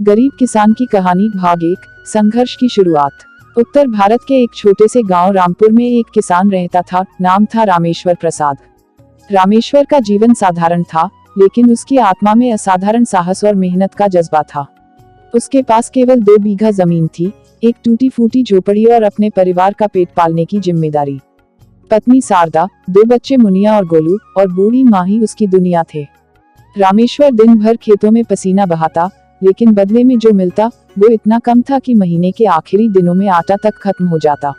गरीब किसान की कहानी भाग 1, संघर्ष की शुरुआत। उत्तर भारत के एक छोटे से गांव रामपुर में एक किसान रहता था। नाम था रामेश्वर प्रसाद। रामेश्वर का जीवन साधारण था, लेकिन उसकी आत्मा में असाधारण साहस और मेहनत का जज्बा था। उसके पास केवल 2 बीघा जमीन थी, एक टूटी फूटी झोपड़ी और अपने परिवार का पेट पालने की जिम्मेदारी। पत्नी शारदा, 2 बच्चे मुनिया और गोलू, और बूढ़ी माँ ही उसकी दुनिया थे। रामेश्वर दिन भर खेतों में पसीना बहाता, लेकिन बदले में जो मिलता वो इतना कम था कि महीने के आखिरी दिनों में आटा तक खत्म हो जाता।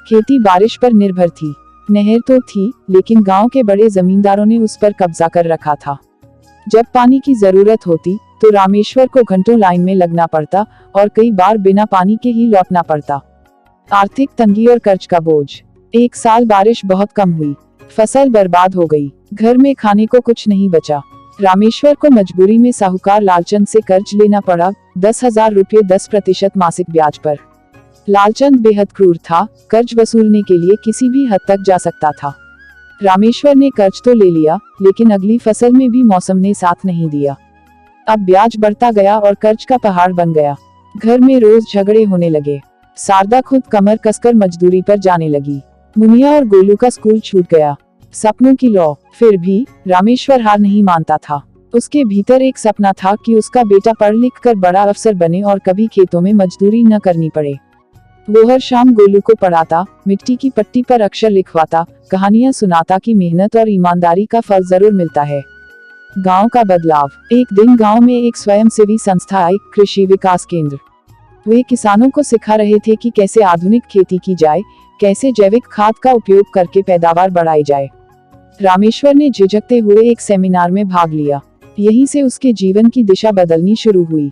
खेती बारिश पर निर्भर थी। नहर तो थी, लेकिन गांव के बड़े जमींदारों ने उस पर कब्जा कर रखा था। जब पानी की जरूरत होती तो रामेश्वर को घंटों लाइन में लगना पड़ता और कई बार बिना पानी के ही लौटना पड़ता। आर्थिक तंगी और कर्ज का बोझ। एक साल बारिश बहुत कम हुई, फसल बर्बाद हो गई, घर में खाने को कुछ नहीं बचा। रामेश्वर को मजबूरी में साहूकार लालचंद से कर्ज लेना पड़ा, 10,000 रुपये 10% मासिक ब्याज पर। लालचंद बेहद क्रूर था, कर्ज वसूलने के लिए किसी भी हद तक जा सकता था। रामेश्वर ने कर्ज तो ले लिया, लेकिन अगली फसल में भी मौसम ने साथ नहीं दिया। अब ब्याज बढ़ता गया और कर्ज का पहाड़ बन गया। घर में रोज झगड़े होने लगे। शारदा खुद कमर कसकर मजदूरी पर जाने लगी। मुनिया और गोलू का स्कूल छूट गया। सपनों की लौ। फिर भी रामेश्वर हार नहीं मानता था। उसके भीतर एक सपना था कि उसका बेटा पढ़ लिख कर बड़ा अफसर बने और कभी खेतों में मजदूरी न करनी पड़े। वो हर शाम गोलू को पढ़ाता, मिट्टी की पट्टी पर अक्षर लिखवाता, कहानियां सुनाता कि मेहनत और ईमानदारी का फल जरूर मिलता है। गांव का बदलाव। एक दिन गांव में एक स्वयंसेवी संस्था आई, कृषि विकास केंद्र। वे किसानों को सिखा रहे थे कि कैसे आधुनिक खेती की जाए, कैसे जैविक खाद का उपयोग करके पैदावार बढ़ाई जाए। रामेश्वर ने झिझकते हुए एक सेमिनार में भाग लिया। यहीं से उसके जीवन की दिशा बदलनी शुरू हुई।